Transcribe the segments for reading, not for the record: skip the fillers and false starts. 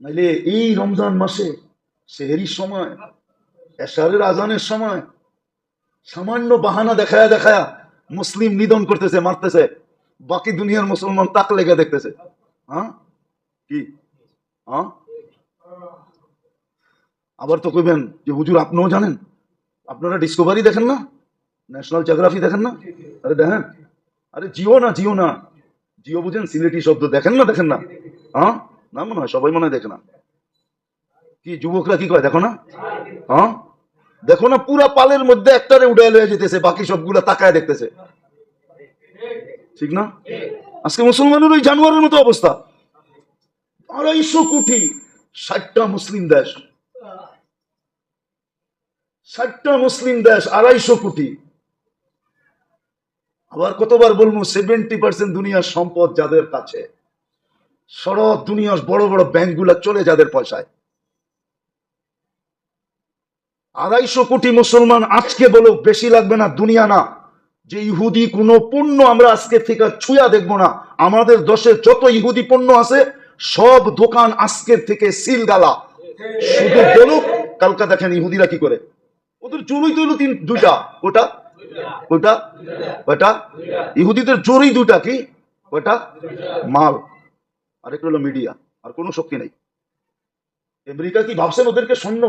নাইলে এই রমজান মাসে সেহেরির সময়, এশারের আজানের সময় সামান্য বাহানা দেখায়া দেখায়া মুসলিম নিধন করতেছে, মারতেছে, বাকি দুনিয়ার মুসলমান তাক লেগে দেখতেছে। হ্যাঁ কি? হ্যাঁ, আবার তো কইবেন যে হুজুর আপনিও জানেন, আপনারা ডিসকভারি দেখেন না, ন্যাশনাল জিওগ্রাফি দেখেন না? আরে দেখেন, আরে জিও না, জিও না, জিও বুঝেন সিলেটি শব্দ, দেখেন না, দেখেন না? হ্যাঁ, না মনে হয় সবাই মনে হয় দেখে না। কি যুবকরা কি কয়, দেখো না? হ্যাঁ, দেখো না, পুরা পালের মধ্যে একটারে উড়ে লয়ে যেতেছে, বাকি সবগুলা তাকায় দেখতেছে, ঠিক না? আজকে মুসলমানের ওই জানোয়ারের মতো অবস্থা। 250 কোটি, 60টা মুসলিম দেশ, 60টা মুসলিম দেশ, 250 কোটি। আবার কতবার বলবো, 70% দুনিয়ার সম্পদ যাদের কাছে, সারা দুনিয়ার বড় বড় ব্যাংক গুলা চলে যাদের পয়সায়। 250 কোটি মুসলমান আজকে বলো, বেশি লাগবে না, দুনিয়া না, যে ইহুদি কোন পণ্য আমরা আজকে থেকে ছুঁয়া দেখবো না। আমাদের দেশে যত ইহুদি পণ্য আছে সব দোকান আজকের থেকে সিল গালা। শুধু বলুক, কালকা দেখেন ইহুদিরা কি করে, ওদের জোরই তো দুইটা, ওটা ওটা ওটা, ইহুদিদের জোরই দুইটা, কি ওটা? মাল, আরেকটা হলো মিডিয়া, আর কোনো শক্তি নেই। আমেরিকা কি ভাবছেন ওদেরকে সৈন্য,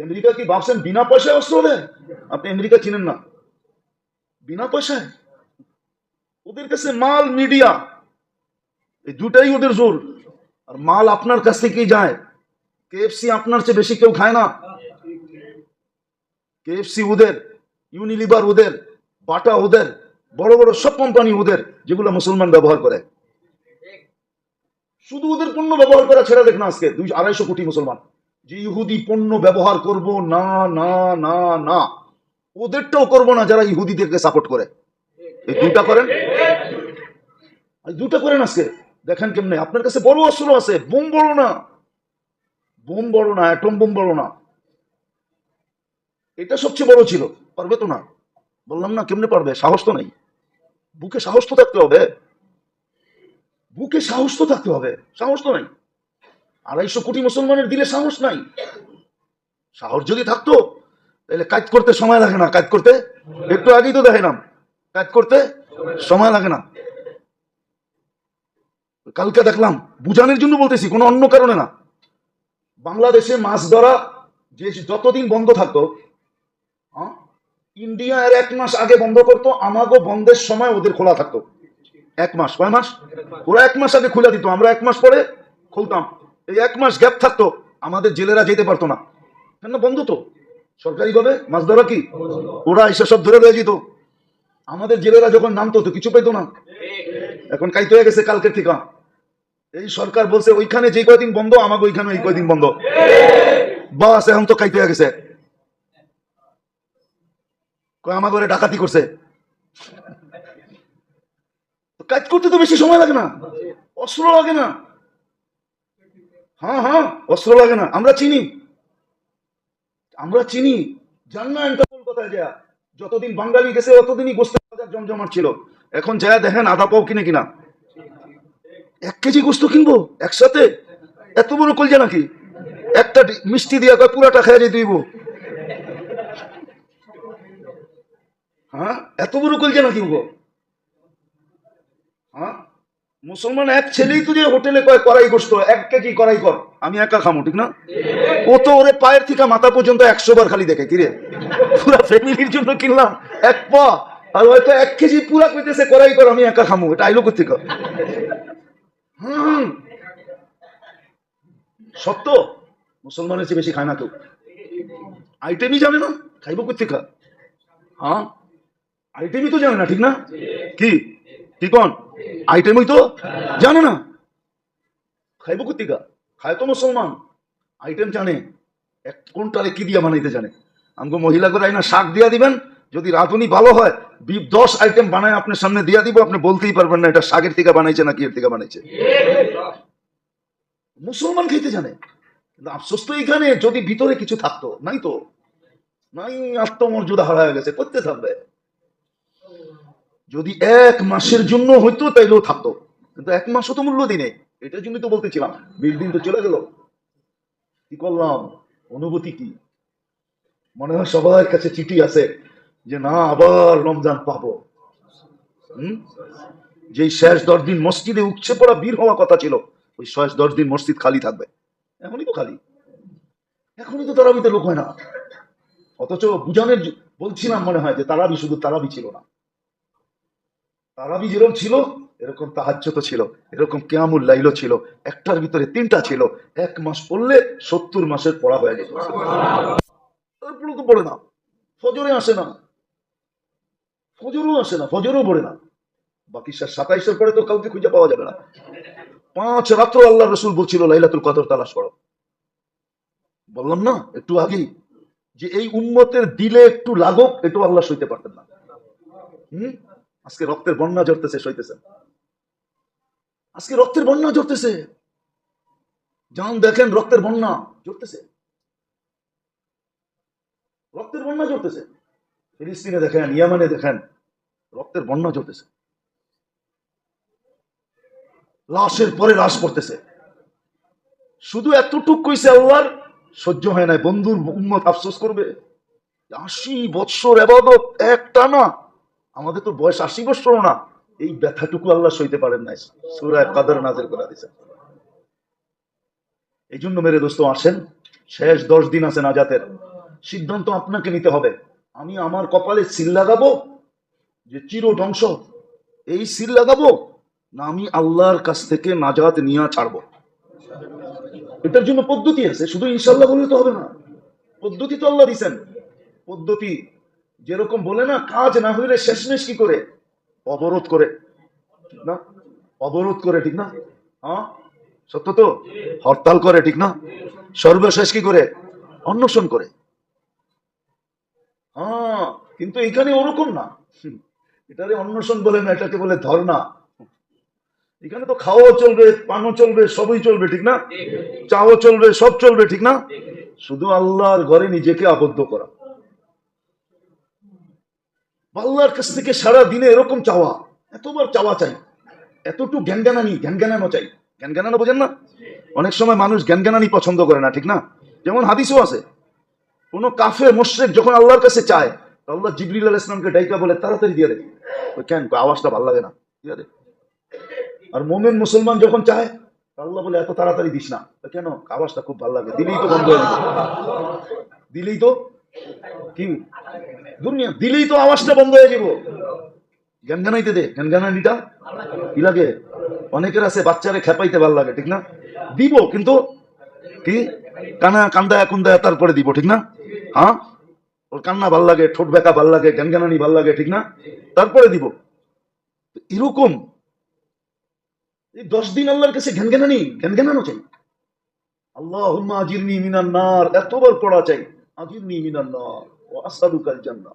আমেরিকা কি ভাবছেন বিনা পয়সায় অস্ত্র দেয়? আপনি আমেরিকা চিনেন না, বিনা পয়সায় ওদের কাছে মাল, মিডিয়া, এই দুটাই ওদের জোর। আর মাল আপনার কাছ থেকেই যায়। কেএফসি আপনার চেয়ে বেশি কেউ খায় না। কেএফসি ওদের, ইউনিলিভার ওদের, বাটা ওদের, বড় বড় সব কোম্পানি ওদের, যেগুলো মুসলমান ব্যবহার করে। শুধু ওদের পণ্য ব্যবহার করা ছেড়ে দেখ না, আজকে 200-250 কোটি মুসলমান যে ইহুদি পণ্য ব্যবহার করব না, না, না, না, ওদেরটাও করব না যারা ইহুদিদেরকে সাপোর্ট করে। এই দুটা করেন, এই দুটা করেন আজকে, দেখেন কেমনে। আপনার কাছে বড় অস্ত্র আছে, বোম বড় না, বোম বড় না, অ্যাটম বোম বড় না, এটা সবচেয়ে বড় ছিল। পারবে তো না, বললাম না, কেমনে পারবে? সাহস তো নাই, বুকে সাহস তো থাকতে হবে, বুকে সাহস তো থাকতে হবে, সাহস তো নাই। 250 কোটি মুসলমানের দিলে সাহস নাই। সাহস যদি থাকতো তাহলে কাজ করতে সময় লাগে না, কাজ করতে, একটু আগেই তো দেখাইলাম, কাজ করতে সময় লাগে না। কালকে দেখলাম, বুঝানোর জন্য বলতেছি, কোনো অন্য কারণে না। বাংলাদেশে মাছ ধরা যে যতদিন বন্ধ থাকতো, ইন্ডিয়া এর 1 মাস আগে বন্ধ করতো, আমাগো বন্ধের সময় ওদের খোলা থাকতো। 1 মাস, কয় মাস? ওরা 1 মাস আগে খুলে দিত, আমরা 1 মাস পরে খুলতাম। এই 1 মাস গ্যাপ থাকতো, আমাদের জেলেরা যেতে পারতো না, কেন? বন্ধ তো, সরকারি ভাবে মাছ ধরা কি, ওরা এসে সব ধরে রয়ে যেত। আমাদের জেলেরা যখন নামতো তো কিছু পেতো না। এখন কাইতে হয়ে গেছে কালকের থেকে। এই সরকার বলছে ওইখানে যে কয়দিন বন্ধ, আমাকে ওইখানে এই কয়দিন বন্ধ, বাস এখন তো কাইতে হয়ে গেছে। আমাকে ওরা ডাকাতি করছে, কাজ করতে তো বেশি সময় লাগে না, অস্ত্র লাগে না। হ্যাঁ হ্যাঁ, অস্ত্র লাগে না, আমরা চিনি, আমরা চিনি। জান না ইন্টারপোল কোথায় যা, যতদিন বাঙালি গেছে ততদিনই গোস্তের বাজার জমজমাট ছিল। এখন যা দেখেন আধা পাও কিনে কিনা, 1 কেজি গোস্ত কিনবো একসাথে, এত বড় কলজা নাকি? একটা মিষ্টি দিয়া কয় পুরাটা খেয়ে যেতে দিব। হ্যাঁ, এত বড় কলজা নাকি গো? হ্যাঁ, মুসলমান এক ছেলেই তো যে হোটেলে কয় কড়াই গোস্ত, 1 কেজি কড়াই কর, আমি একা খামো, ঠিক না? ও তো ওরে পায়ের থেকে মাথা পর্যন্ত 100 বার খালি দেখে, কিরে পুরা ফ্যামিলির জন্য কিনলাম 1 পা, আর হয়তো 1 কেজি পুরা কইতেছে কড়াই কর, আমি একা খামো, এটা আইলো কোথেকে? হুম, সত্য, মুসলমানের চেয়ে বেশি খায় না কেউ, আইটেমই জানে না, খাইব কোথেকে? হ্যাঁ, আইটেমই তো জানে না, ঠিক না? কি কি কোন, আইটেমই তো জানে না, খাইব কোথেকে? খায় তো মুসলমান, আইটেম জানে, কোনটারে কি দিয়া বানাইতে জানে। আমাকে মহিলা করে না শাক দিয়া দিবেন, যদি রাঁধুনি ভালো হয় 10 আইটেম বানায় আপনার সামনে দিয়া দিব, আপনি বলতেই পারবেন না এটা শাকের থেকে বানাইছে না কি এর থেকে বানাইছে। মুসলমান খেতে জানে, কিন্তু আফসোস তো এখানে, যদি ভিতরে কিছু থাকতো, নাই তো, নাই, আত্মমর্যাদা হারায় গেছে, করতে থাকবে। যদি 1 মাসের জন্য হইতো তাইলেও থাকতো, কিন্তু 1 মাসও তো মূল্য দিনে, এটার জন্য তো বলতেছিলাম, 20 দিন তো চলে গেল। কি করলাম, অনুভূতি কি? মনে হয় সবার কাছে চিঠি আছে যে না আবার রমজান পাবো। হম যেই শেষ 10 দিন মসজিদে উঠছে পড়া বীর হওয়া কথা ছিল, ওই শেষ 10 দিন মসজিদ খালি থাকবে। এখনই তো খালি, এখনই তো তারাবিতে লোক হয় না। অথচ বুঝানোর বলছিলাম মনে হয় যে তারাবি শুধু তারাবি ছিল না, তারাবি যেরকম ছিল এরকম তাহাজ্জুদ ছিল, এরকম কিয়ামুল লাইলও ছিল। একটার ভিতরে 3টা ছিল। 1 মাস পড়লে 70 মাসের পড়া হয়ে যেত। তারপরে তো পড়ে না, ফজরে আসে না, ফজরও আসে না, ফজরও পড়ে না। বাকি 27-এর পরে তো কাউকে খুঁজে পাওয়া যাবে না। 5 রাত্র আল্লাহ রসুল বলছিল লাইলাতুল কদর তালাশ করো। বললাম না একটু আগেই যে এই উম্মতের দিলে একটু লাগুক, একটু আল্লাহ সইতে পারতেন না। আজকে রক্তের বন্যা ঝরতেছে, সইতেছেন? আজকে রক্তের বন্যা ঝরতেছে, যান দেখেন রক্তের বন্যা ঝরতেছে, রক্তের বন্যা ঝরতেছে। ফিলিস্তিনে দেখেন, ইয়ামানে দেখেন, রক্তের বন্যা ঝরতেছে। লাশের পরে লাশ পড়তেছে। শুধু এতটুক কইছে আল্লাহর সহ্য হয় নাই, বন্ধুর উম্মত আফসোস করবে। 80 বৎসর ইবাদত একটা না, আমাদের তো বয়স 80 বৎসর না, এই ব্যথাটুকু আল্লাহ সইতে পারেন নাই, সূরা কদর নাযিল করে দিয়েছেন। এই জন্য মেরে দোস্ত আসেন, শেষ 10 দিন আছে নাজাতের, সিদ্ধান্ত আপনাকে নিতে হবে। আমি আমার কপালে সিল লাগাবো যে চির ধ্বংস, এই সিল লাগাবো, না আমি আল্লাহর কাছ থেকে নাজাত নিয়ে ছাড়বো। এটার জন্য পদ্ধতি আছে, শুধু ইনশাল্লাহ বললে তো হবে না। পদ্ধতি তো আল্লাহ দিছেন। পদ্ধতি যেরকম বলে না, কাজ না হইলে শেষমেশ কি করে? অবরোধ করে, ঠিক না? অবরোধ করে, ঠিক না? হ্যাঁ সত্য তো, হরতাল করে, ঠিক না? সর্বশেষ কি করে? অন্বেষণ করে। হ্যাঁ কিন্তু এখানে ওরকম না, এটারে অন্বেষণ বলে না, এটাকে বলে ধর্ণা। এখানে তো খাওয়াও চলবে, পানও চলবে, সবই চলবে, ঠিক না? চাও চলবে, সব চলবে, ঠিক না? শুধু আল্লাহর ঘরে নিজেকে আবদ্ধ করা। আল্লাহর কাছ থেকে সারা দিনে এরকম চাওয়া, এতবার চাওয়া চাই, এতটুকু জ্ঞানজ্ঞানানি, জ্ঞানজ্ঞানানো চাই। জ্ঞানজ্ঞানানো বোঝেন না? অনেক সময় মানুষ জ্ঞানজ্ঞানানি পছন্দ করে না, ঠিক না? যেমন হাদিসও আছে, কোন কাফের মুশরিক যখন আল্লাহর কাছে চায়, আল্লাহ জিবরিল আলাইহিস সালামকে ডাইকা বলে তাড়াতাড়ি দিয়ে দে। কেন? আওয়াজটা ভালো লাগে না, দিয়ে দে। আর মুমিন মুসলমান যখন চায়, আল্লাহ বলে এত তাড়াতাড়ি দিস না। কেন? আওয়াজটা খুব ভালো লাগে, দিলেই তো বন্ধ হয়ে যাবে, দিলেই তো কি দুনিয়া, দিলেই তো আওয়াজটা বন্ধ হয়ে যাব। জ্ঞানগানাইতে দে, জ্ঞানগানানিটা কি লাগে? অনেকের আছে বাচ্চারে খেপাইতে ভাল লাগে, ঠিক না? দিব কিন্তু কি কানা কান্দায় কুন্দায় তারপরে দিব, ঠিক না? হ্যাঁ ওর কান্না ভাল লাগে, ঠোঁট বেঁকা ভাল লাগে, জ্ঞানগানানি ভাল লাগে, ঠিক না? তারপরে দিব। এরকম এই 10 দিন আল্লাহর কাছে জ্ঞানগানানি, জ্ঞানগানানো চাই। আল্লাহুম্মা আজিরনি মিনান নার, এতবার পড়া চাই, আজিরনি মিনান নার ওয়া আসআলুকাল জান্নাহ।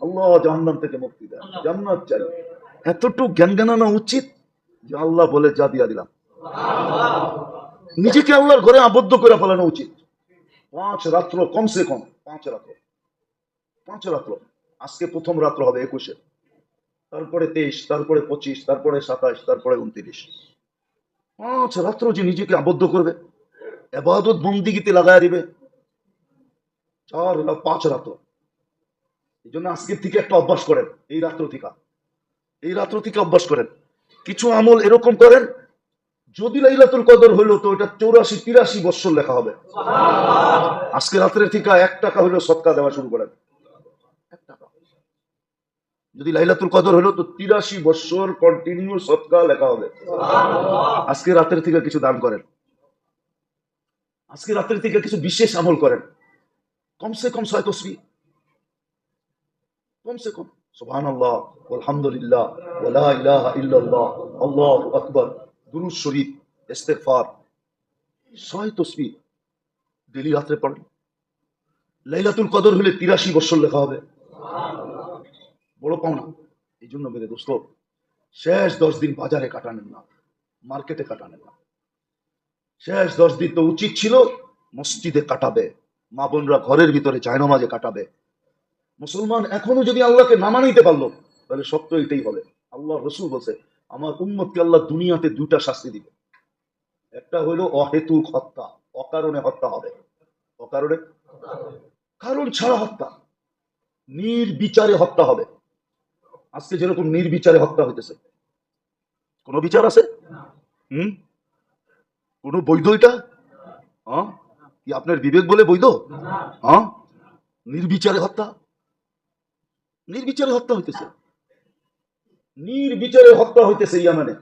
আল্লাহ জাহান্নাম থেকে মুক্তি দেন, জান্নাত চাই। এতটুকু জ্ঞান জ্ঞানানো উচিত যে আল্লাহ বলে যা দিয়া দিলাম। নিজেকে আল্লাহর ঘরে আবদ্ধ করে ফেলানো উচিত। 5 রাত্র, কমসে কম 5 রাত্র, 5 রাত্র। আজকে প্রথম রাত্র হবে 21-এ, তারপরে 23, তারপরে 25, তারপরে 27, তারপরে 29। 5 রাত্র যে নিজেকে আবদ্ধ করবে, ইবাদত বন্দিগিতে লাগায় দিবে। 5 রাত্র। এই জন্য আজকের থেকে একটা অভ্যাস করেন, এই রাত্র থেকে, এই রাত্র থেকে অভ্যাস করেন। কিছু আমল এরকম করেন, যদি লাইলাতুল কদর হইলো তো এটা 84-83 বছর লেখা হবে। আজকে রাত্রের থেকে 1 টাকা হইলো সদকা দেওয়া শুরু করেন, 1 টাকা। যদি লাইলাতুল কদর হইলো তো 83 বছর কন্টিনিউ সদকা লেখা হবে। আজকে রাতের থেকে কিছু দান করেন, আজকে রাতের থেকে কিছু বিশেষ আমল করেন। কমসে কম 6 তসবিহ, কমসে কম সুবহানাল্লাহ আলহামদুলিল্লাহ ওয়া লা ইলাহা ইল্লাল্লাহ আল্লাহু আকবার, দুরূদ শরীফ, ইস্তেগফার, 6 তসবিহ ডেইলি রাতে পড়েন। লাইলাতুল কদর হলে 83 বছর লেখা হবে, বড় পাওনা। এই জন্য মেরে দোস্ত, শেষ 10 দিন বাজারে কাটানেন না, মার্কেটে কাটানেন না। শেষ 10 দিন তো উচিত ছিল মসজিদে কাটাবে, মা বোনরা ঘরের ভিতরে জায়নামাজে কাটাবে। মুসলমান এখনো যদি আল্লাহকে না মানাইতে পারলো, তাহলে সত্য এটাই হবে। আল্লাহ রসুল বলছে আমার উম্মতকে আল্লাহ দুনিয়াতে 2টা শাস্তি দিবে। একটা হইলো অহেতুক হত্যা, অকারণে হত্যা হবে। কারণে, কারণ ছাড়া হত্যা, নির্বিচারে হত্যা হবে। আজকে যেরকম নির্বিচারে হত্যা হইতেছে, কোন বিচার আছে? কোন বৈধ এটা? কি আপনার বিবেক বলে বৈধ? নির্বিচারে হত্যা, নির্বিচারে হত্যা হইতেছে, নির্বিচারে হত্যা হইতেছে ইয়ামানে।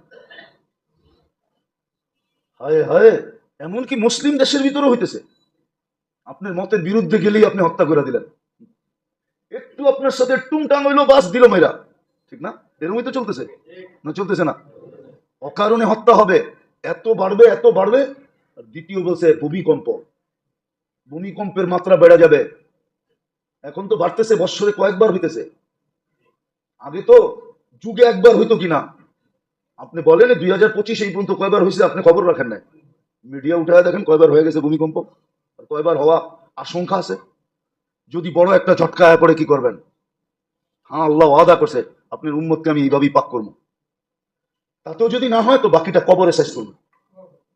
হায় হায়, এমনকি মুসলিম দেশের ভিতরে হইতেছে। আপনার মতের বিরুদ্ধে গেলেই আপনি হত্যা করে দিলেন। একটু আপনার সাথে টুংটাং হইলো, বাস দিল মেয়েরা, ঠিক না? এরকমই তো চলতেছে না? চলতেছে না? অকারণে হত্যা হবে, এত বাড়বে এত বাড়বে। আর দ্বিতীয় বলছে ভূমিকম্প, ভূমিকম্পের মাত্রা বেড়ে যাবে। এখন তো বাড়তেছে, বৎসরে কয়েকবার হইতেছে। আগে তো যুগে একবার হইতো কিনা আপনি বলেন, 2025 এই পর্যন্ত কয়বার হয়েছে আপনি খবর রাখেন না? মিডিয়া উঠায় দেখেন কয়বার হয়ে গেছে ভূমিকম্প, আর কয়বার হওয়া আশঙ্কা আছে। যদি বড় একটা ঝটকা আয়া পড়ে কি করবেন? হ্যাঁ, আল্লাহ ওয়াদা করছে আপনার উম্মতকে আমি এইভাবেই পাক করবো। তাতেও যদি না হয় তো বাকিটা কবরে শেষ করবো,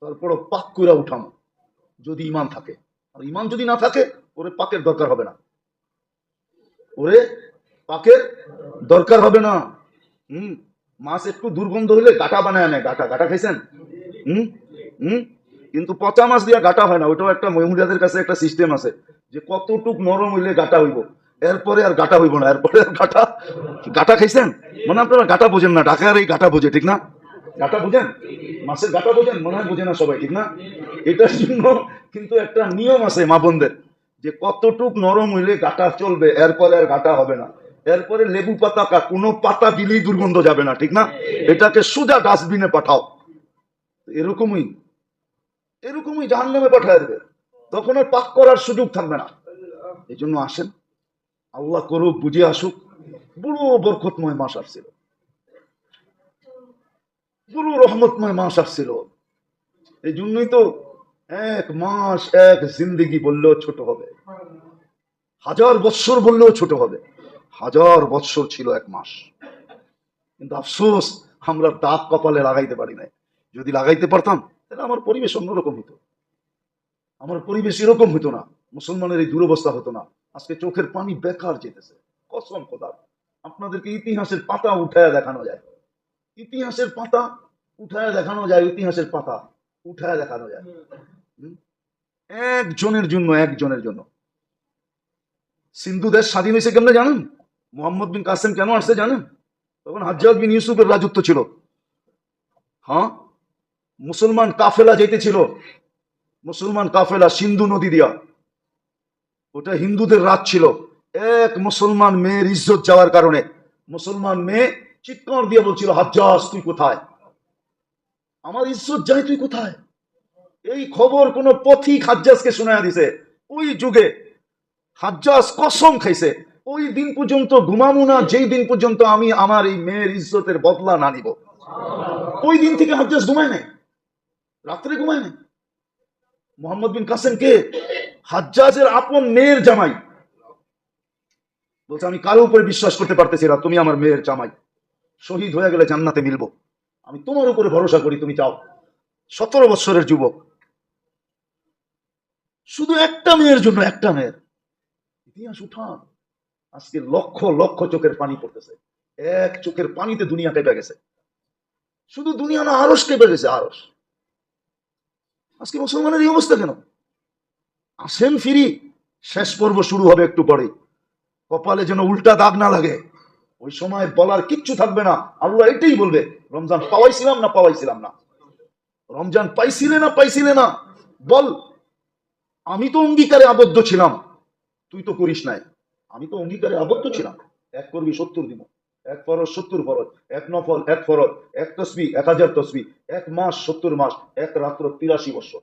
তারপরও পাক করে উঠাম যদি ইমান থাকে। আর ইমান যদি না থাকে, ওরে পাকের দরকার হবে না, ওরে পাকের দরকার হবে না। মাছ একটু দুর্গন্ধ হইলে গাটা বানায় নেয়, গাটা। গাটা খাইছেন? কিন্তু পচা মাছ দিয়া গাটা হয় না। ওইটাও একটা মহিলাদের কাছে একটা সিস্টেম আছে যে কতটুক নরম হইলে গাটা হইব, এরপরে আর গাটা হইব না, এরপরে আর গাটা। গাটা খাইছেন? মানে আপনারা গাটা বোঝেন না, ঢাকার এই গাটা বোঝে, ঠিক না? গাটা বোঝেন, মাছের গাটা বোঝেন? মনে হয় বোঝে না সবাই, ঠিক না? এটার জন্য কিন্তু একটা নিয়ম আছে মা বোনদের, যে কতটুক নরম হইলে গাটা চলবে, এরপরে আর গাটা হবে না। এরপরে লেবু পাতা, কোনো পাতা দিলেই দুর্গন্ধ যাবে না, ঠিক না? এটাকে সোজা ডাস্টবিনে পাঠাও। এরকমই এরকমই জাহান্নামে পাঠায় দেবে, তখন আর পাক করার সুযোগ থাকবে না। এই জন্য আসেন, আল্লাহ করুক, বুঝে আসুক। বড় বরকতময় মাস আসছিল, বড় রহমতময় মাস আসছিল। এই জন্যই তো এক মাস এক জিন্দেগি বললেও ছোট হবে, 1000 বৎসর বললেও ছোট হবে। 1000 বৎসর ছিল এক মাস। কিন্তু আফসোস, আমরা দাগ কপালে লাগাইতে পারি না। যদি লাগাইতে পারতাম তাহলে আমার পরিবেশ অন্যরকম হতো, আমার পরিবেশ এরকম হতো না, মুসলমানের এই দুরবস্থা হতো না। আজকে চোখের পানি বেকার যেতেছে, কসম খোদার। আপনাদেরকে ইতিহাসের পাতা উঠায় দেখানো যায়, ইতিহাসের পাতা উঠায় দেখানো যায়, ইতিহাসের পাতা উঠায় দেখানো যায়। একজনের জন্য, একজনের জন্য সিন্ধু দেশ স্বাধীন হয়েছে কেমনে জানেন? মোহাম্মদ বিন কাসেম কেন আসছে জানেন? তখন হাজ্জাজ বিন ইউসুফের রাজত্ব ছিল। হ্যাঁ, মুসলমান কাফেলা যেতেছিল, মুসলমান কাফেলা সিন্ধু নদী দিয়া। ওটা হিন্দুদের রাত ছিল। এক মুসলমান মেয়ের ইজ্জত যাওয়ার কারণে মুসলমান মেয়ে চিৎকার দিয়ে বলছিল, হাজ্জাজ তুই কোথায়? আমার ইজ্জত যায়, তুই কোথায়? এই খবর কোন পথিক হাজ্জাজকে শোনায়া দিছে। ওই যুগে হাজ্জাজ কসম খাইছে, ওই দিন পর্যন্ত ঘুমাবো না যেই দিন পর্যন্ত আমি আমার এই মেয়ের ইজ্জতের বদলা না নিব। ওই দিন থেকে হাজ্জাজ ঘুমায় নাই, রাত্রে ঘুমায় নাই। মোহাম্মদ বিন কাসেম কে? হাজ্জাজের আপন মেয়ের জামাই। বলছে, আমি কারো উপরে বিশ্বাস করতে পারতেছি না, তুমি আমার মেয়ের জামাই, শহীদ হয়ে গেলে জান্নাতে মিলবো, আমি তোমার উপরে ভরসা করি, তুমি চাও। 17 বছরের যুবক, শুধু একটা মেয়ের জন্য, একটা মেয়ের। ইতিহাস উঠান, আজকে লক্ষ লক্ষ চোখের পানি পড়তেছে। এক চোখের পানিতে দুনিয়া কেঁপে গেছে, শুধু দুনিয়া না, আরশ কেঁপে গেছে, আরশ। আজকে মুসলমানের এই অবস্থা কেন? আসেন ফিরি, শেষ পর্ব শুরু হবে একটু পরে। কপালে যেন উল্টা দাগ না লাগে, ওই সময় বলার কিচ্ছু থাকবে না। আল্লাহ এটাই বলবে, রমজান পাওয়াইছিলাম না পাওয়াইছিলাম না? রমজান পাইছিলে না পাইছিলে না? বল, আমি তো অঙ্গীকারে আবদ্ধ ছিলাম, তুই তো করিস নাই। আমি তো অঙ্গীকারে আবদ্ধ ছিলাম, এক করবি 70 দিব, এক ফরজ 70 ফরজ, এক নফল 1 ফরজ, এক তসবিহ 1000 তসবিহ, এক মাস 70 মাস, এক রাত্র 83 বছর।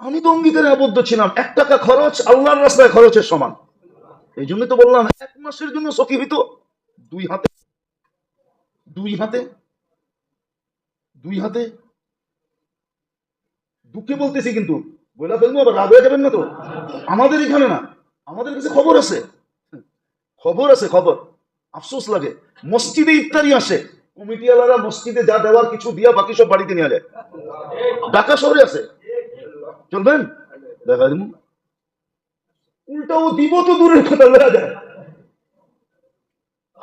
আমি তো অঙ্গীকারে আবদ্ধ ছিলাম, 1 টাকা খরচ আল্লাহর রাস্তায় খরচের সমান। এই জন্য তো বললাম, এক মাসের জন্য সখী হইতো 2 হাতে, 2 হাতে, 2 হাতে। দুঃখে বলতেছি কিন্তু, বইলা ফেলবো আবার রাগ হয়ে যাবেন না তো? আমাদের এখানে না, আমাদের কাছে খবর আছে, খবর আছে, খবর। আফসোস লাগে, মসজিদে ইফতারি আসে, কমিটিওয়ালারা মসজিদে যা দেওয়ার কিছু দিয়া বাকি সব বাড়িতে নিয়ে যায়। ঢাকা শহরে আছে, চলবেন? দেখা দিব উল্টাও দিব তো দূরের কথা লয়া যায়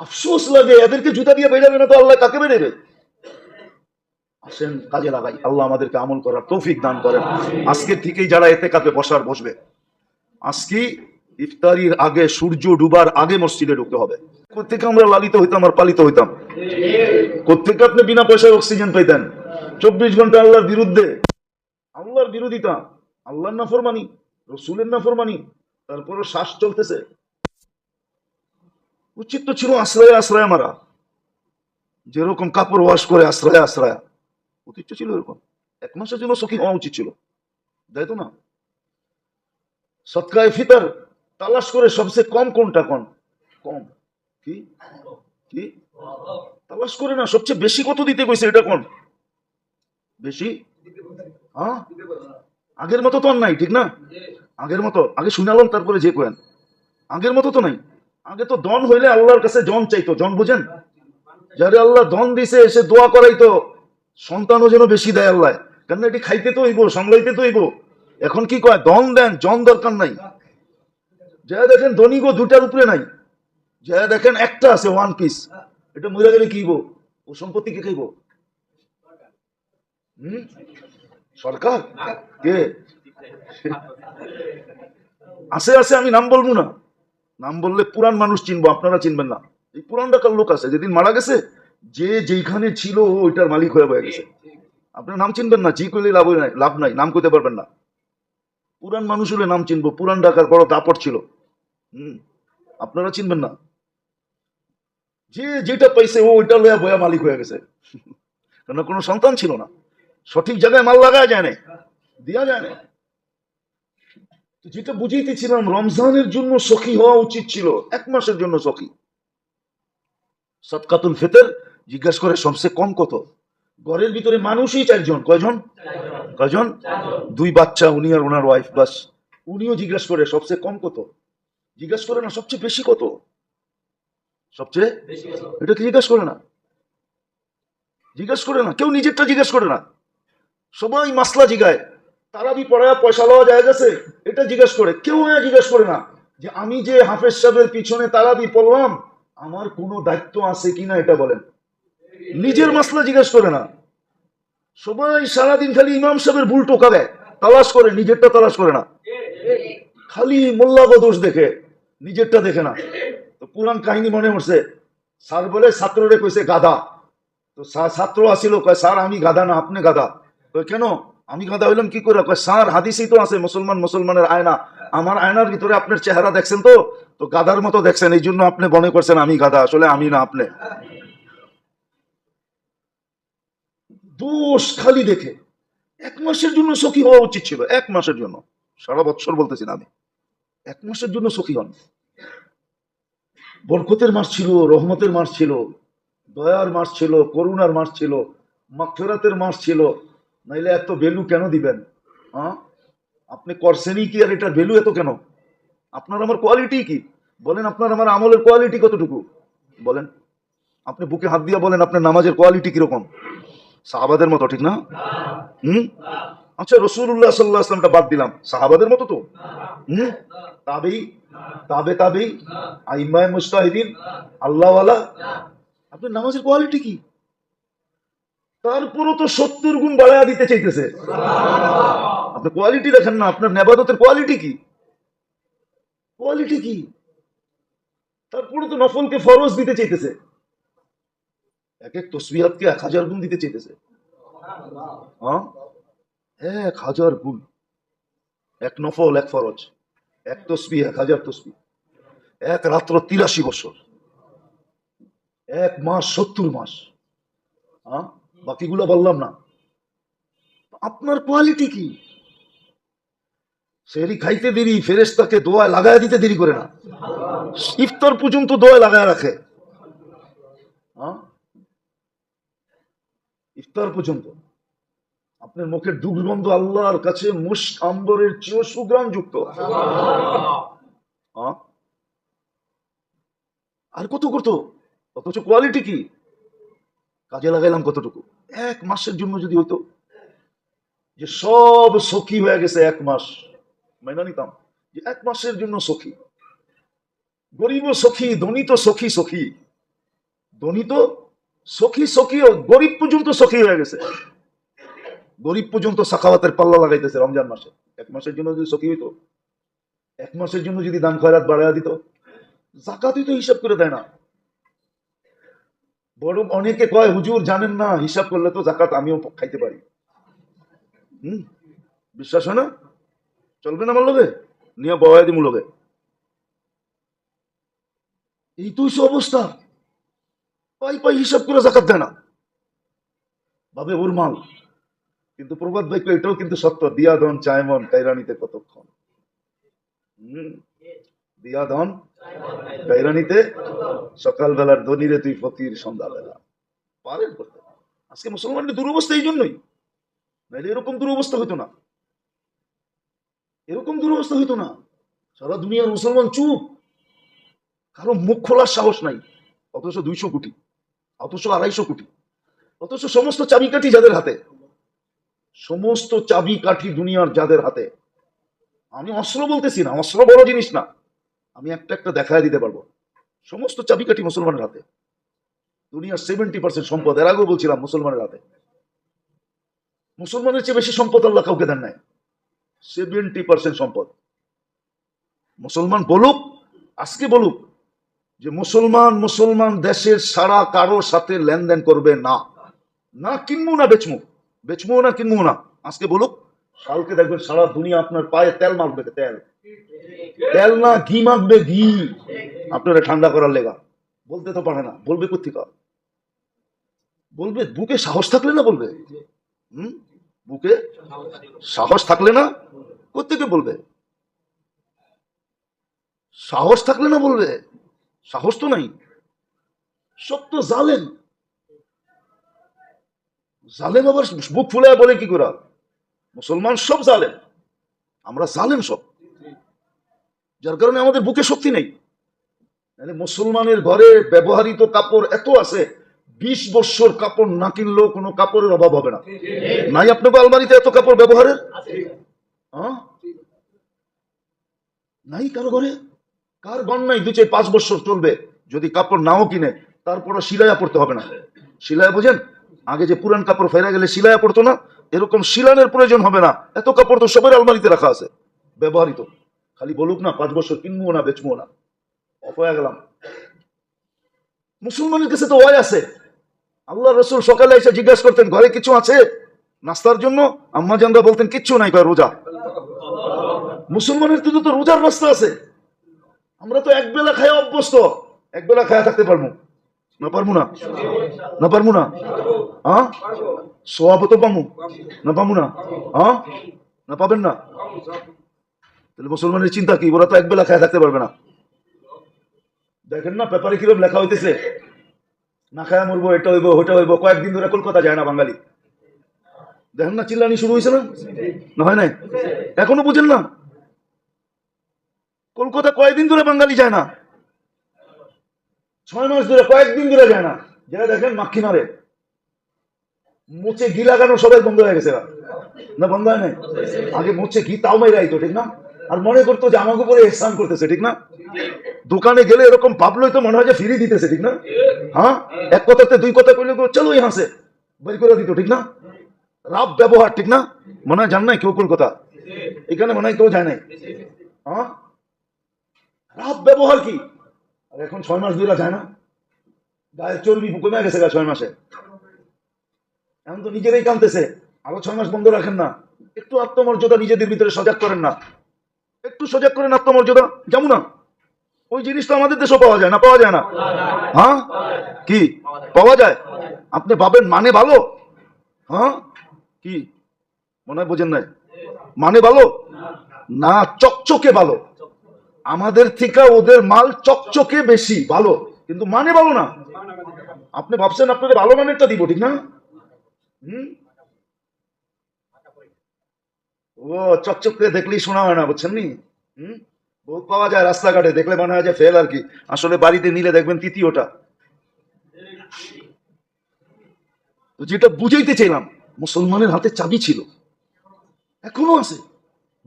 আফসোস লাগে এদেরকে জুতা দিয়ে বেড়াবে না তো আল্লাহ কাকে বেড়াবে আসেন কাজে লাগাই আল্লাহ আমাদেরকে আমল করার তৌফিক দান করেন আজকের থেকেই যারা এতে কাপে বসবে আজকে ইফতারির আগে সূর্য ডুবার আগে মসজিদে ঢুকতে হবে কোথেকে আমরা লালিত হইতাম আর পালিত হইতাম কোথেকে আপনি বিনা পয়সায় অক্সিজেন পাইতেন 24 ঘন্টা আল্লাহর বিরুদ্ধে আল্লাহর বিরোধিতা আল্লাহর নাফরমানি রসুলের নাফরমানি তারপরে শ্বাস চলতেছে উচিত তো ছিল আশ্রয় আশ্রয় মারা যেরকম কাপড় ওয়াশ করে আশ্রয় আশ্রয় উচিত ছিল এরকম 1 মাসের জন্য সখী হওয়া উচিত ছিল তাই তো না সৎকায়ে ফিতর তালাশ করে সবচেয়ে কম কোনটা কম কি কি তালাশ করে না সবচেয়ে বেশি কত দিতে কইছে এটা কোন বেশি হ্যাঁ আগের মতো তো আর নাই ঠিক না আগের মতো আগে শুনালাম তারপরে যে কোয়েন আগের মতো তো নাই আগে তো দন হইলে আল্লাহর কাছে জন চাইতো জন বুঝেন যারে আল্লাহ দন দিছে এসে দোয়া করাইতো সন্তানও যেন বেশি দেয় আল্লাহ কেন এটি খাইতে তো হইব সামলাইতে তো হইব এখন কি কয় দন দেন জন দরকার নাই যা দেখেন ধনী গো 2টার উপরে নাই যা দেখেন একটা আছে 1 পিস এটা মরে গেলে কি হইব ও সম্পত্তি কে খাইব সরকার কে আছে আছে আমি নাম বলবো না নাম বললে পুরান মানুষ চিনবো আপনারা চিনবেন না এই পুরান ঢাকার লোক আছে যেদিন মারা গেছে যে যেখানে ছিল ওইটার মালিক হয়ে গেছে আপনার নাম চিনবেন না জি করলে লাভ নাই নাম করতে পারবেন না পুরান মানুষ হলে নাম চিনবো পুরান ঢাকার বড় দাপট ছিল আপনারা চিনবেন না যে যেটা পাইছে ও ওইটা লয়া বয়া মালিক হয়ে গেছে কেন কোনো সন্তান ছিল না সঠিক জায়গায় মাল লাগায় যায় না দেওয়া যায় না যেটা বুঝাইতেছিলাম রমজানের জন্য সখী হওয়া উচিত ছিল 1 মাসের জন্য সখী সদকাতুল ফিতর জিজ্ঞাসা করে সবচেয়ে কম কত ঘরের ভিতরে মানুষই 4 জন কয়জন 2 বাচ্চা উনি আর ওনার ওয়াইফ বাস উনিও জিজ্ঞাসা করে সবচেয়ে কম কত জিজ্ঞাসা করে না সবচেয়ে বেশি কত সবচেয়ে এটা কি জিজ্ঞাসা করে না কেউ নিজেরটা জিজ্ঞাসা করে না সবাই মাসলা জিগায় তারাবি পড়ায় পয়সা লওয়া যায় গেছে এটা জিজ্ঞাসা করে কেউ জিজ্ঞাসা করে না যে আমি যে হাফেজ সাহেবের পিছনে তারাবি পড়লাম আমার কোনো দায়িত্ব আছে কিনা এটা বলেন নিজের মাসলা জিজ্ঞাসা করে না সবাই সারাদিন খালি ইমাম সাহেবের ভুল টোকা দেয় তালাশ করে নিজেরটা তালাশ করে না খালি মোল্লাগো দোষ দেখে নিজেরটা দেখে না তো পুরান কাহিনী মনে পড়ছে স্যার বলে ছাত্ররে কইছে গাধা তো ছাত্র আসিল কয় স্যার আমি গাধা না আপনি গাধা তো কেন আমি গাধা হইলাম কি করে কয় স্যার হাদিসই তো আছে মুসলমানের আয়না আমার আয়নার ভিতরে আপনার চেহারা দেখছেন তো গাধার মতো দেখছেন এই জন্য আপনি মনে করছেন আমি গাধা আসলে আমি না আপনি দোষ খালি দেখে 1 মাসের জন্য সখী হওয়া উচিত ছিল 1 মাসের জন্য সারা বছর বলতেছি না আমি 1 মাসের জন্য সখী হন বরকতের মাস ছিল রহমতের মাস ছিল দয়ার মাস ছিল করুণার মাস ছিল মাগফিরাতের মাস ছিল নাইলে এত ভ্যালু কেন দিবেন আপনি করছেনই কি আর এটার ভ্যালু এত কেন আপনার আমার কোয়ালিটি কি বলেন আপনার আমার আমলের কোয়ালিটি কতটুকু বলেন আপনি বুকে হাত দিয়ে বলেন আপনার নামাজের কোয়ালিটি কিরকম সাহাবাদের মতো ঠিক না আচ্ছা রাসূলুল্লাহ সাল্লাল্লাহু আলাইহি ওয়াসাল্লামটা বাদ দিলাম সাহাবাদের মতো তো তাবেঈ তাবেঈ আইম্মায়ে মুজতাহিদিন আল্লাহওয়ালা আপনার নামাজের কোয়ালিটি কি তারপরও তো 70 গুণ বাড়ায়া দিতে চাইতেছে আপনি কোয়ালিটি দেখেন না আপনার ইবাদতের কোয়ালিটি কি তারপরও তো নফলকে ফরজ দিতে চাইতেছে এক তসবিহাতকে 1000 গুণ দিতে চাইতেছে 1000 গুণ এক নফল এক ফরজ এক তসবিহ 1000 তসবিহ এক রাত্র 83 বছর 1 মাস 70 মাস বাকিগুলো বললাম না আপনার কোয়ালিটি কি সেহরি খাইতে দেরি ফেরেশতাকে দোয়া লাগায় দিতে দেরি করে না ইফতার পর্যন্ত দোয়া লাগায় রাখে ইফতার পর্যন্ত আপনার মুখের দুর্গন্ধ আল্লাহর কাছে মুশক আম্বরের চেয়েও সুগ্রাম যুক্ত আর কত করতো অথচ কোয়ালিটি কি কাজে লাগাইলাম কতটুকু 1 মাসের জন্য যদি হতো যে সব সখী হয়ে গেছে 1 মাস মাইনা নিতাম যে 1 মাসের জন্য সখী, গরিব সখী, ধনী তো সখী সখী, ধনী তো সখী সখী, গরিব পর্যন্ত সখী হয়ে গেছে, গরিব পর্যন্ত সাখাওয়াতের পাল্লা লাগাইতেছে রমজান মাসে। 1 মাসের জন্য যদি সখী হইতো, 1 মাসের জন্য যদি দান খয়রাত বাড়াইয়া দিত, জাকাতই তো হিসাব করে দেয় না। বরং অনেকে কয় হুজুর জানেন না, হিসাব করলে তো জাকাত আমিও খাইতে পারি। বিশ্বাস হয় না? চলবে না আমার লোকে নিয়ে বয়াদি মূলকে, এই তো অবস্থা। পাই পাই হিসাব করে জাকাত দেয় না, ভাবে ওর মাল। কিন্তু প্রবাদ ভাই এটাও কিন্তু সত্য, দিয়া ধন চায় মন, কাইরানিতে কতক্ষণ। দিয়া ধন কাইরানিতে, সকালবেলার ধনীরে তুই ফকির সন্ধ্যাবেলা। পারেন করতে। আজকে মুসলমানদের দুরবস্থা এই জন্যই, নাহলে এরকম দুরবস্থা হইতো না, এরকম দুরবস্থা হইতো না। সারা দুনিয়ার মুসলমান চুপ, কারো মুখ খোলার সাহস নাই। অথচ 200 কোটি, অথচ 250 কোটি, অথচ সমস্ত চাবিকাঠি যাদের হাতে, সমস্ত চাবিকাঠি দুনিয়ার যাদের হাতে। আমি অস্ত্র বলতেছি না, অস্ত্র বড় জিনিস না, আমি একটা একটা দেখায় দিতে পারবো। সমস্ত চাবিকাঠি মুসলমানের হাতে। দুনিয়ার 70% সম্পদ, এর আগেও বলছিলাম, মুসলমানের হাতে। মুসলমানের চেয়ে বেশি সম্পদ আল্লাহ কাউকে দেন নাই। 70% সম্পদ মুসলমান। বলুক, আজকে বলুক যে মুসলমান দেশের সারা কারোর সাথে লেনদেন করবে না, না কিনবো না বেচমু, বেচমু না কিনবো না। আজকে বলুক, কালকে দেখবেন সারা দুনিয়া আপনার পায়ে তেল মাখবে, তেল, তেল না ঘি মাখবে, ঘি, আপনারা ঠান্ডা করার লেগা। বলতে তো পারে না, বলবে কোথেকে? বলবে বুকে সাহস থাকলে না বলবে। বুকে সাহস থাকলে না কোথেকে বলবে? সাহস থাকলে না বলবে, সাহস তো নাই। সব তো জালেম, জালেম আবার বুক ফুলায় বলে কি করে মুসলমান সব জালেম, আমরা জালেম সব, যার কারণে আমাদের বুকে শক্তি নেই। মুসলমানের ঘরে ব্যবহৃত কাপড় এত আছে, 20 বছর কাপড় না কিনলেও কোনো কাপড়ের অভাব হবে না। নাই আপনাকে আলমারিতে এত কাপড় ব্যবহারের? নাই কারো ঘরে? কার ঘর নাই 2-5 বছর চলবে যদি কাপড় নাও কিনে, তারপরে সিলাইয়া পড়তে হবে না। সিলাইয়া বুঝেন, আগে যে পুরান কাপড় ফেরা গেলে সিলাইয়া পড়তো না, এরকম সিলানের প্রয়োজন হবে না। এত কাপড় তো সবার আলমারিতে রাখা আছে ব্যবহৃত। খালি বলুক না 5 বছর কিনবো না বেচবো না, অফ হয়ে গেলাম। মুসলমানের কাছে তো ওয়াই আছে। আল্লাহ রসুল সকালে এসে জিজ্ঞাসা করতেন ঘরে কিছু আছে নাস্তার জন্য? আম্মা জানরা বলতেন কিচ্ছু নাই, কয় রোজা। মুসলমানের তো রোজার রাস্তা আছে। আমরা তো একবেলা খায় অভ্যস্ত, একবেলা খায়া থাকতে পারবো না? পারবো না? না পারবো না? সোয়াব তো পাবো না? পাবো না? না পাবেন না? তাহলে মুসলমানের চিন্তা কি? ওরা তো একবেলা খায়া থাকতে পারবে না। দেখেন না পেপারে কিরকম লেখা হইতেছে, না খায়া মরবো, এটা হইব ওইটা হইব। কয়েকদিন ধরে কলকাতা যায় না বাঙালি। দেখেন না চিল্লানি শুরু হয়েছে না? না হয় নাই? এখনো বুঝেন না? কলকাতা কয়েকদিন ধরে বাঙালি যায় না, 6 মাস ধরে কয়েকদিন ধরে যায় না। যারা দেখেন মাক্ষি মারে, মুছে ঘি লাগানো সবাই বন্ধ হয়ে গেছে না? বন্ধ হয় নাই? আগে মুছে ঘি তাও মাইরা আইতো, ঠিক না? আর মনে করতো যে আমাকে উপরে এহসান করতেছে, ঠিক না? দোকানে গেলে এরকম ভাবলোই তো মনে হয় যে ফিরে দিতেছে, ঠিক না? এক কথাতে 2 কথা কইলে চলো ইহাসে বের করে দিত, ঠিক না? রাব ব্যবহার, ঠিক না? মনে হয় জান নাই কেউ কলকাতা, এখানে মনে হয় কেউ যায় নাই। রাব ব্যবহার কি? আর এখন 6 মাস ধরে যায় না, গায়ের চর্বি কমে গেছে 6 মাসে। এখন তো নিজেরাই কামতেছে, আরো 6 মাস বন্ধ রাখেন না। একটু আত্মমর্যাদা নিজেদের ভিতরে সজাগ করেন না, একটু সজাগ করেন আত্মমর্যাদা। যেমন না ওই জিনিসটা আমাদের দেশেও পাওয়া যায় না? পাওয়া যায় না? কি পাওয়া যায়? আপনি ভাবেন মানে ভালো? কি মনে হয় বোঝেন নাই? মানে ভালো না, চকচকে ভালো। আমাদের থেকে ওদের মাল চকচকে বেশি ভালো, কিন্তু মানে ভালো না। আপনি ভাবছেন আপনাদের ভালো মানেরটা দিব, ঠিক না? ও চকচকে দেখলেই শোনা হয় না, বুঝছেন নি? বহুত পাওয়া যায় রাস্তাঘাটে, দেখলে মনে হয় যে ফেল আর কি, আসলে বাড়িতে নিলে দেখবেন তৃতীয়টা। তো যেটা বুঝাইতে চাইলাম, মুসলমানের হাতে চাবি ছিল, এখনো আছে।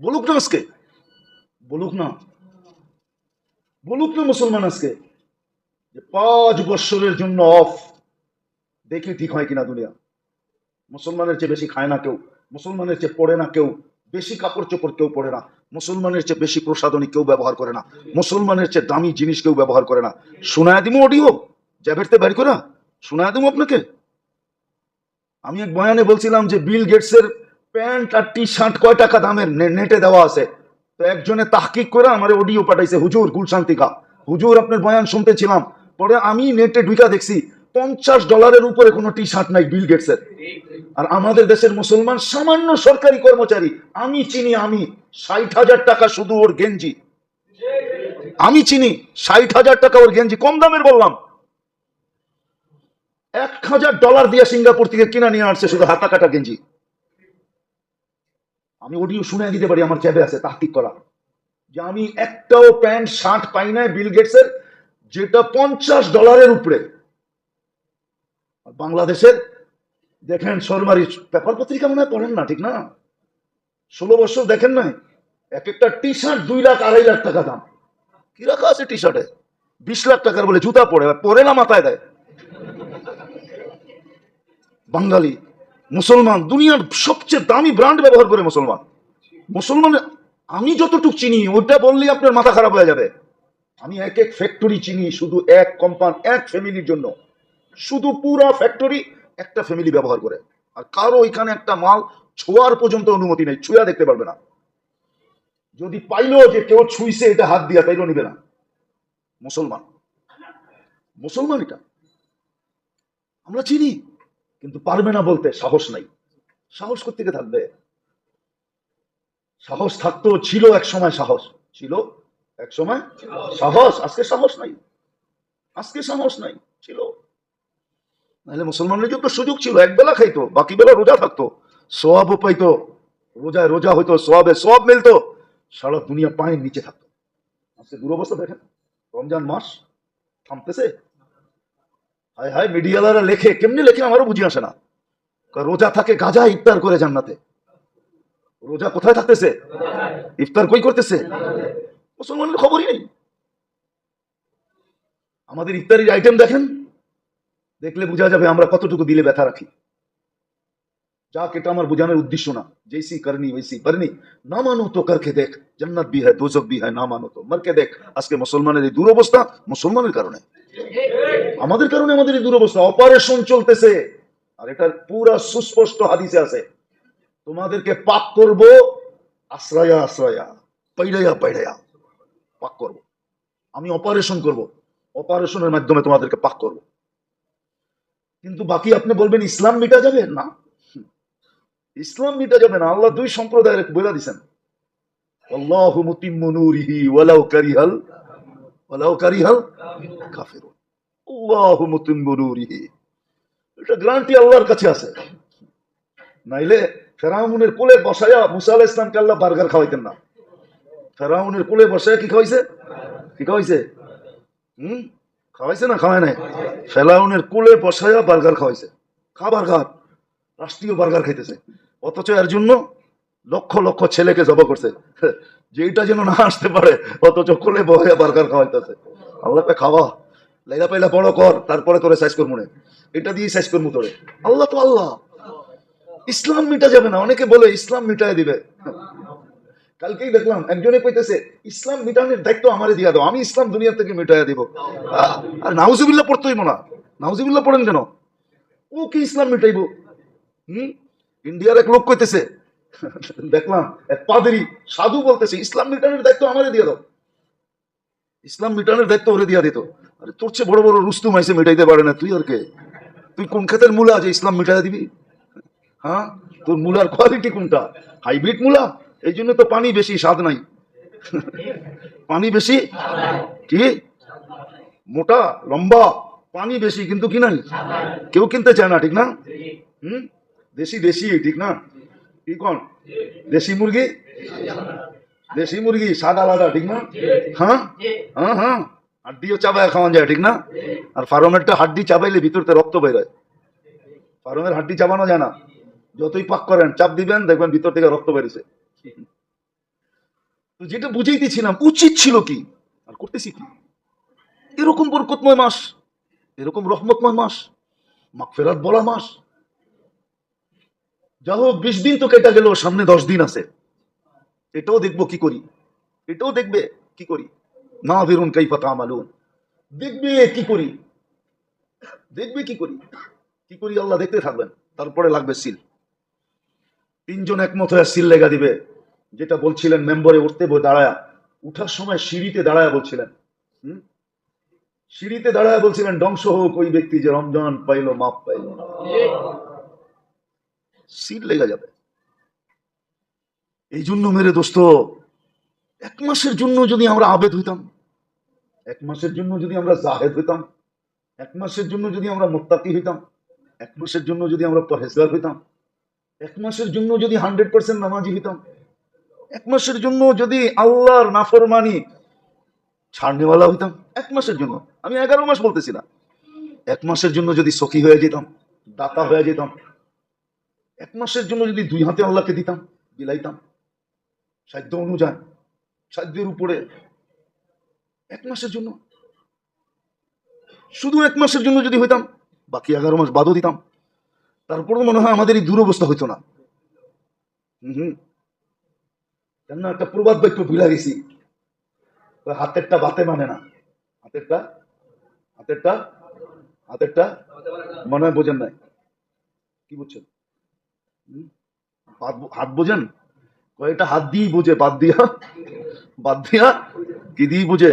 বলুক না আজকে বলুক না, বলুক না মুসলমান আজকে যে 5 বছরের জন্য অফ, দেখি ঠিক হয় কিনা দুনিয়া। মুসলমানের চেয়ে বেশি খায় না কেউ, মুসলমানের চেয়ে পড়ে না কেউ, বেশি কাপড় চোপড় কেউ পড়ে না, মুসলমানের চেয়ে বেশি প্রসাধনী কেউ ব্যবহার করে না, মুসলমানের চেয়ে দামি জিনিস কেউ ব্যবহার করে না। শোনায় দিমু অডিও জ্যাভেটতে বের করা, শোনায় দিমু আপনাকে। আমি এক বয়ানে বলছিলাম যে বিল গেটসের প্যান্ট আর টি শার্ট কয় টাকা দামের নেটে দেওয়া আছে। তো একজনে তাহকিক করে আমার অডিও পাঠাইছে, হুজুর গুলশান্তিকা, হুজুর আপনার বয়ান শুনতেছিলাম, পরে আমি নেটে ঢুকা দেখছি $50 উপরে কোনো টি শার্ট নাই বিল গেটসের। আর আমাদের দেশের মুসলমান সামান্য সরকারি কর্মচারী, আমি চিনি, আমি 60,000 টাকা শুধু ওর গেঞ্জি, আমি চিনি 60,000 টাকা ওর গেঞ্জি, কম দামের বললাম। $1,000 দিয়ে সিঙ্গাপুর থেকে কিনা নিয়ে আসছে শুধু হাতা কাটা গেঞ্জি। আমি অডিও শুনে দিতে পারি, আমার চ্যাবে আছে তাহকিক করা, যে আমি একটাও প্যান্ট শার্ট পাই না বিল গেটসের যেটা $50 উপরে। বাংলাদেশের দেখেন সরমারি পেপার পত্রিকা মনে হয় পড়েন না, ঠিক না? 16 বছর দেখেন নাই, এক একটা টি শার্ট 2 লাখ 2.5 লাখ টাকা দাম। কি রাখা আছে টি শার্টে? 20 লাখ টাকার বলে জুতা পরে না মাথায় দেয়। বাঙালি মুসলমান দুনিয়ার সবচেয়ে দামি ব্র্যান্ড ব্যবহার করে মুসলমান। মুসলমান আমি যতটুকু চিনি ওইটা বললেই আপনার মাথা খারাপ হয়ে যাবে। আমি এক এক ফ্যাক্টরি চিনি, শুধু এক কোম্পানি এক ফ্যামিলির জন্য, শুধু পুরা ফ্যাক্টরি একটা ফ্যামিলি ব্যবহার করে। আর কারো এখানে একটা মাল ছোঁয়ার পর্যন্ত অনুমতি নেই, ছুঁয়া দেখতে পারবে না। যদি পাইলো যে কেউ ছুঁইছে এটা হাত দিয়া, তাইলেও নিবে না। মুসলমান, মুসলমান এটা আমরা চিনি, কিন্তু পারবে না বলতে, সাহস নাই। সাহস কোত্থেকে থাকবে? সাহস থাকতো, ছিল এক সময়, সাহস ছিল এক সময়, সাহস আজকে সাহস নাই, আজকে সাহস নাই, ছিল। নাহলে মুসলমানের যত সুযোগ ছিল, এক বেলা খাইতো, বাকি বেলা রোজা থাকতো, সোয়াবও পাইতো, রোজায় রোজা হইতো, সোয়াবে সোয়াব মিলতো, সারা দুনিয়া পায়ের নিচে থাকতো। আজকে দুরবস্থা দেখেন, রমজান মাস থামতেছে। হায় হায়, মিডিয়ালারা লেখে, কেমনি লেখে আমারও বুঝি আসে না। রোজা থাকে গাজা ইফতার করে জান্নাতে, রোজা কোথায় থাকতেছে? ইফতার কই করতেছে? মুসলমানের খবরই নেই। আমাদের ইফতারির আইটেম দেখেন, দেখলে বোঝা যাবে আমরা কতটুকু দিলে ব্যথা রাখি। যাক, এটা আমার বোঝানোর উদ্দেশ্য না, জেসি করনি ওইসি করনি, না মানো তো করকে দেখ, জান্নাত ভি হ্যায় দোজখ ভি হ্যায়, না মানো তো মরকে দেখ। আজকে মুসলমানের এই দুরবস্থা মুসলমানের কারণে, আমাদের কারণে আমাদের এই দুরবস্থা। অপারেশন চলতেছে, আর এটার পুরা সুস্পষ্ট হাদিসে আছে, তোমাদেরকে পাক করব আশ্রয়া আশ্রয়া, পাইড়াইয়া পাইড়াইয়া পাক করব। আমি অপারেশন করব, অপারেশনের মাধ্যমে তোমাদেরকে পাক করব। কিন্তু বাকি আপনি বলবেন ইসলাম মিটা যাবে না, ইসলাম মিটা যাবে না। আল্লাহ দুই সম্প্রদায়ের বলে দিছেন, আল্লাহু মুতিম্মু নূরিহি ওয়ালাউ কারিহাল কাফিরুন, আল্লাহু মুতিম্মু নূরিহি, এটা গ্যারান্টি আল্লাহর কাছে আছে। নাইলে ফেরাউনের কোলে বসায়া মুসা আলাইহিস সালামকে আল্লাহ বার্গার খাওয়াইতেন না। ফেরাউনের কোলে বসায়া কি খাওয়াইছে? কি খাওয়াইছে? খাওয়াইছে না খাওয়ায় নাই? ফেরাউনের কোলে বসায়া বার্গার খাওয়াইছে। খা বার্গার, রাষ্ট্রীয় বার্গার খাইতেছে, অথচ এর জন্য লক্ষ লক্ষ ছেলেকে জবা করছে, যে এটা যেন না আসতে পারে, অথচ কোলে বসায়া বার্গার খাওয়াইতেছে। আল্লাহকে খাওয়া, লাইলা পাইলা বড় কর, তারপরে তোরে সাইজ করবো, এটা দিয়ে সাইজ করবো তোরে। আল্লাহ তো আল্লাহ, ইসলাম মিটা যাবে না। অনেকে বলে ইসলাম মিটাই দিবে। কালকেই দেখলাম একজনে কইতেছে ইসলাম মিটানোর দায়িত্ব আমারে দিয়া দাও, আমি ইসলাম দুনিয়া থেকে মিটাইয়া দিব। আর নাউজুবিল্লাহ পড়তেই না, নাউজুবিল্লাহ পড়েন কেন? ও কি ইসলাম মিটাইব? ইন্ডিয়ার এক লোক কইতেছে, দেখলাম এক পাদরি সাধু বলতেছে ইসলাম মিটানোর দায়িত্ব আমারে দিয়া দাও, ইসলাম মিটানোর দায়িত্ব ওরে দিয়া দিত। আরে তোর চেয়ে বড় বড় রুস্তুম আইসে মিটাইতে পারে না, তুই আর কে? তুই কোন ক্ষেতের মূলা যে ইসলাম মিটাইয়া দিবি? হ্যাঁ, তোর মূলার কোয়ালিটি কোনটা? হাইব্রিড মূলা, এই জন্য তো পানি বেশি, স্বাদ নাই। পানি বেশি, কি মোটা লম্বা, পানি বেশি, কিন্তু কি নাই, কেউ কিনতে চায় না, ঠিক না? দেশি দেশি, ঠিক না? কি কোন দেশি মুরগি, দেশি মুরগি স্বাদ আলাদা, ঠিক না? হ্যাঁ হ্যাঁ হ্যাঁ, হাড্ডিও চাবায় খাওয়া যায়, ঠিক না? আর ফার্মেরটা হাড্ডি চাবাইলে ভিতরতে রক্ত বেরোয়, ফার্মের হাড্ডি চাবানো যায় না। যতই পাক করেন, চাপ দিবেন, দেখবেন ভিতর থেকে রক্ত বেরিয়েছে। তো যেটা বুঝাইতেছিলাম উচিত ছিল কি আর করতেছি কি, এরকম বরকতময় মাস, এরকম রহমতময় মাস, মাগফিরাত বলা মাস। যা হোক 20 দিন তো কেটে গেল, সামনে 10 দিন আছে, এটাও দেখবো কি করি, এটাও দেখবে কি করি। নাযিরুন কাইফা তা'মালুন, দেখবে কি করি, দেখবে কি করি, কি করি আল্লাহ দেখতে থাকবেন। তারপরে লাগবে সিল, তিনজন একমত হয়ে সিল লেগা দিবে। যেটা বলছিলেন মেম্বরে উঠতে দাঁড়ায়া, উঠার সময় সিঁড়িতে দাঁড়ায়া বলছিলেন, সিঁড়িতে দাঁড়ায় বলছিলেন, ধ্বংস হোক ওই ব্যক্তি যে রমজান পাইলো মাপ পাইলো না। সিল লেগে যাবে। এই জন্য মেরে দোস্ত, 1 মাসের জন্য যদি আমরা আবেদ হইতাম, 1 মাসের জন্য যদি আমরা জাহেদ হইতাম, 1 মাসের জন্য যদি আমরা মুত্তাকি হইতাম, 1 মাসের জন্য যদি আমরা পরহেজগার হইতাম, 1 মাসের জন্য যদি 100% নামাজি হইতাম, 1 মাসের জন্য যদি আল্লাহর নাফরমানি ছাড়নেওয়ালা হইতাম, 1 মাসের জন্য, আমি 11 মাস বলতেছি না, 1 মাসের জন্য যদি সখী হয়ে যেতাম, দাতা হয়ে যেতাম, 1 মাসের জন্য যদি 2 হাতে আল্লাহকে দিতাম, বিলাইতাম সাধ্য অনুযায়ী, সাধ্যের উপরে, 1 মাসের জন্য, শুধু 1 মাসের জন্য যদি হইতাম, বাকি 11 মাস বাদও দিতাম, তারপরেও মনে হয় আমাদের এই দুরবস্থা হইতো না। কেন একটা প্রবাদ বাক্য ভুলে গেছি, হাতেরটা বাতে মানে না, হাতেরটা হাতেরটা হাতেরটা মনে হয় বোঝেন নাই, কি বুঝছেন? হাত বোঝেন, কয়েকটা হাত দিয়েই বোঝে, বাদ দিয়া কি দিয়ে বোঝে।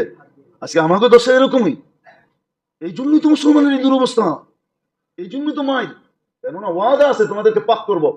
আজকে আমাকে দশা এরকমই, এই জন্যই তো মুসলমানের এই দুরবস্থা, এই জন্যই তো মাই, কেননা ওয়াদা আছে তোমাদেরকে পাক করবো।